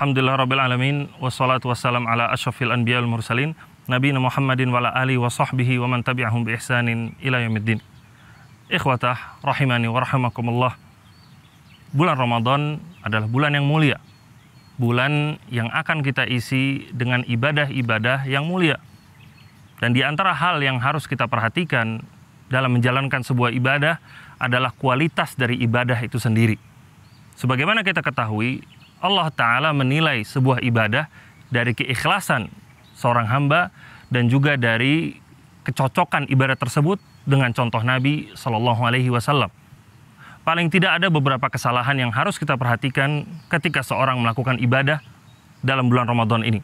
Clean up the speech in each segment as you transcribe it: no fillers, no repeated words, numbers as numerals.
Alhamdulillahirrabbilalamin. Wassalatu wassalam ala asyrafil anbiya wal mursalin Nabiyina Muhammadin wa ala alihi wa sahbihi wa man tabi'ahum bi ihsanin ila yaumiddin. Ikhwatah rahimani wa rahimakumullah. Bulan Ramadan adalah bulan yang mulia, bulan yang akan kita isi dengan ibadah-ibadah yang mulia. Dan di antara hal yang harus kita perhatikan dalam menjalankan sebuah ibadah adalah kualitas dari ibadah itu sendiri. Sebagaimana kita ketahui, Allah Ta'ala menilai sebuah ibadah dari keikhlasan seorang hamba dan juga dari kecocokan ibadah tersebut dengan contoh Nabi SAW. Paling tidak ada beberapa kesalahan yang harus kita perhatikan ketika seorang melakukan ibadah dalam bulan Ramadan ini.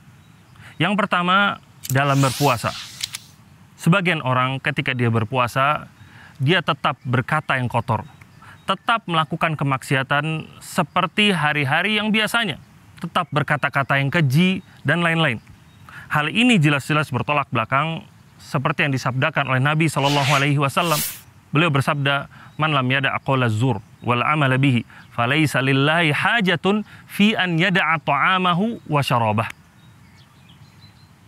Yang pertama, dalam berpuasa. Sebagian orang ketika dia berpuasa, dia tetap berkata yang kotor, tetap melakukan kemaksiatan seperti hari-hari yang biasanya, tetap berkata-kata yang keji dan lain-lain. Hal ini jelas-jelas bertolak belakang seperti yang disabdakan oleh Nabi SAW. Beliau bersabda, "Man lam yada' qawla zur wal amala bihi, falaysa lillahi hajatun fi an yada'a ta'amahu wa syarabah."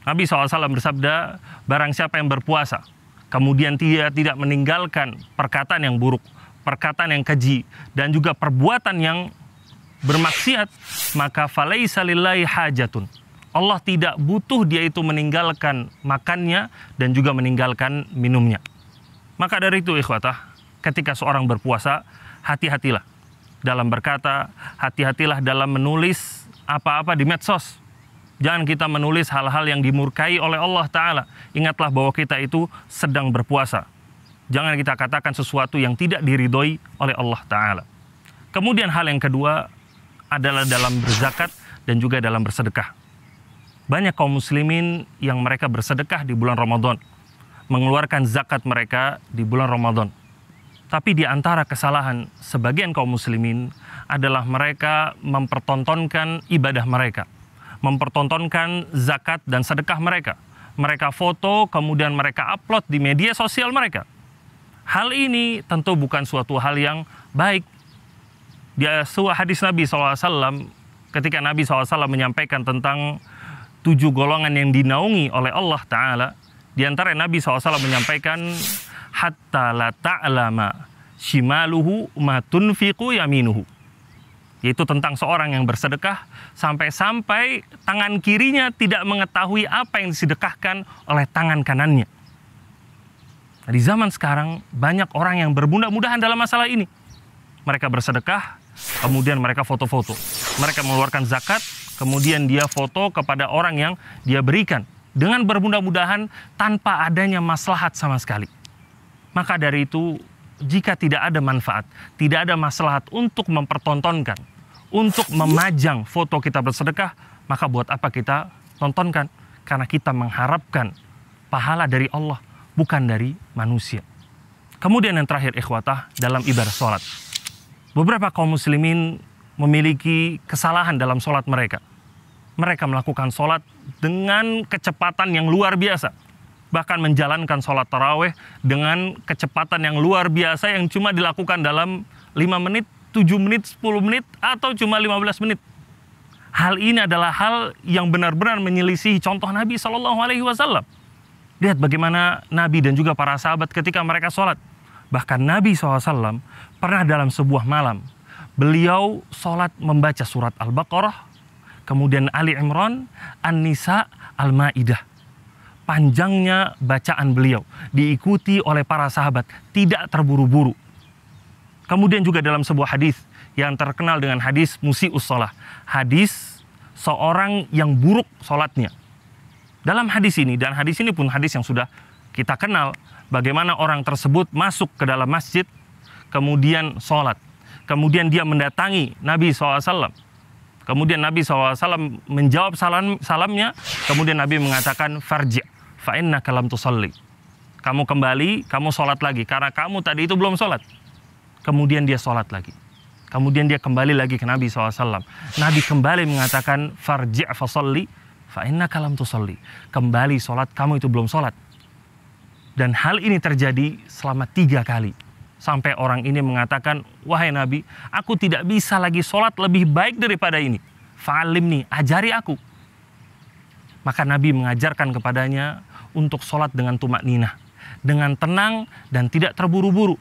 Nabi SAW bersabda, barang siapa yang berpuasa, kemudian dia tidak meninggalkan perkataan yang buruk, perkataan yang keji, dan juga perbuatan yang bermaksiat, maka falaisa lillahi hajatun. Allah tidak butuh dia itu meninggalkan makannya dan juga meninggalkan minumnya. Maka dari itu ikhwatah, ketika seorang berpuasa, hati-hatilah dalam berkata, hati-hatilah dalam menulis apa-apa di medsos. Jangan kita menulis hal-hal yang dimurkai oleh Allah Ta'ala. Ingatlah bahwa kita itu sedang berpuasa. Jangan kita katakan sesuatu yang tidak diridhoi oleh Allah Ta'ala. Kemudian hal yang kedua adalah dalam berzakat dan juga dalam bersedekah. Banyak kaum muslimin yang mereka bersedekah di bulan Ramadan, mengeluarkan zakat mereka di bulan Ramadan. Tapi di antara kesalahan sebagian kaum muslimin adalah mereka mempertontonkan ibadah mereka, mempertontonkan zakat dan sedekah mereka. Mereka foto, kemudian mereka upload di media sosial mereka. Hal ini tentu bukan suatu hal yang baik. Di sebuah hadis Nabi SAW, ketika Nabi SAW menyampaikan tentang 7 golongan yang dinaungi oleh Allah Ta'ala, di antara Nabi SAW menyampaikan, hatta la ta'lama shimaluhu ma tunfiqu yaminuhu. Yaitu tentang seorang yang bersedekah sampai-sampai tangan kirinya tidak mengetahui apa yang disedekahkan oleh tangan kanannya. Di zaman sekarang banyak orang yang berbundah-bundahan dalam masalah ini. Mereka bersedekah, kemudian mereka foto-foto. Mereka mengeluarkan zakat, kemudian dia foto kepada orang yang dia berikan dengan berbundah-bundahan tanpa adanya maslahat sama sekali. Maka dari itu, jika tidak ada manfaat, tidak ada maslahat untuk mempertontonkan, untuk memajang foto kita bersedekah, maka buat apa kita tontonkan? Karena kita mengharapkan pahala dari Allah, bukan dari manusia. Kemudian yang terakhir ikhwatah, dalam ibadah sholat. Beberapa kaum muslimin memiliki kesalahan dalam sholat mereka. Mereka melakukan sholat dengan kecepatan yang luar biasa. Bahkan menjalankan sholat tarawih dengan kecepatan yang luar biasa yang cuma dilakukan dalam 5 menit, 7 menit, 10 menit, atau cuma 15 menit. Hal ini adalah hal yang benar-benar menyelisihi contoh Nabi SAW. Lihat bagaimana Nabi dan juga para sahabat ketika mereka sholat. Bahkan Nabi SAW pernah dalam sebuah malam, beliau sholat membaca surat Al-Baqarah, kemudian Ali Imran, An-Nisa, Al-Ma'idah. Panjangnya bacaan beliau, diikuti oleh para sahabat, tidak terburu-buru. Kemudian juga dalam sebuah hadis yang terkenal dengan hadis musi'us shalah, hadis seorang yang buruk sholatnya. Dalam hadis ini, dan hadis ini pun hadis yang sudah kita kenal, bagaimana orang tersebut masuk ke dalam masjid, kemudian sholat. Kemudian dia mendatangi Nabi SAW. Kemudian Nabi SAW menjawab salamnya, kemudian Nabi mengatakan, farji' fa innaka lam tusalli. Kamu kembali, kamu sholat lagi, karena kamu tadi itu belum sholat. Kemudian dia sholat lagi. Kemudian dia kembali lagi ke Nabi SAW. Nabi kembali mengatakan, farji' fa salli fa innaka lam tusalli. Kembali sholat, kamu itu belum sholat. Dan hal ini terjadi selama 3 kali. Sampai orang ini mengatakan, wahai Nabi, aku tidak bisa lagi sholat lebih baik daripada ini. fa'alimni, ajari aku. Maka Nabi mengajarkan kepadanya untuk sholat dengan tumakninah, dengan tenang dan tidak terburu-buru.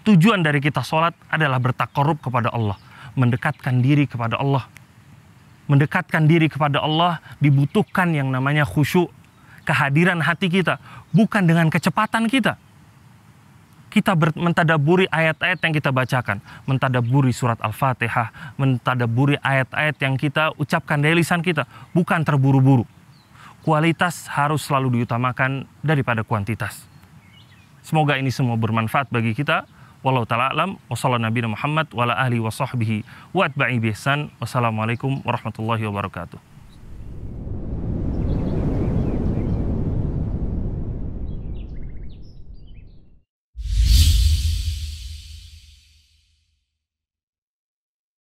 Tujuan dari kita sholat adalah bertakarrub kepada Allah, mendekatkan diri kepada Allah. Mendekatkan diri kepada Allah dibutuhkan yang namanya khusyuk, kehadiran hati kita, bukan dengan kecepatan kita. Kita mentadaburi ayat-ayat yang kita bacakan, mentadaburi surat Al-Fatihah, mentadaburi ayat-ayat yang kita ucapkan dari lisan kita, bukan terburu-buru. Kualitas harus selalu diutamakan daripada kuantitas. Semoga ini semua bermanfaat bagi kita. Wallahu ta'ala alam, wa sallallahu nabiyana Muhammad wa ala alihi wa sahbihi wa atba'i bi ihsan. Wassalamualaikum warahmatullahi wabarakatuh.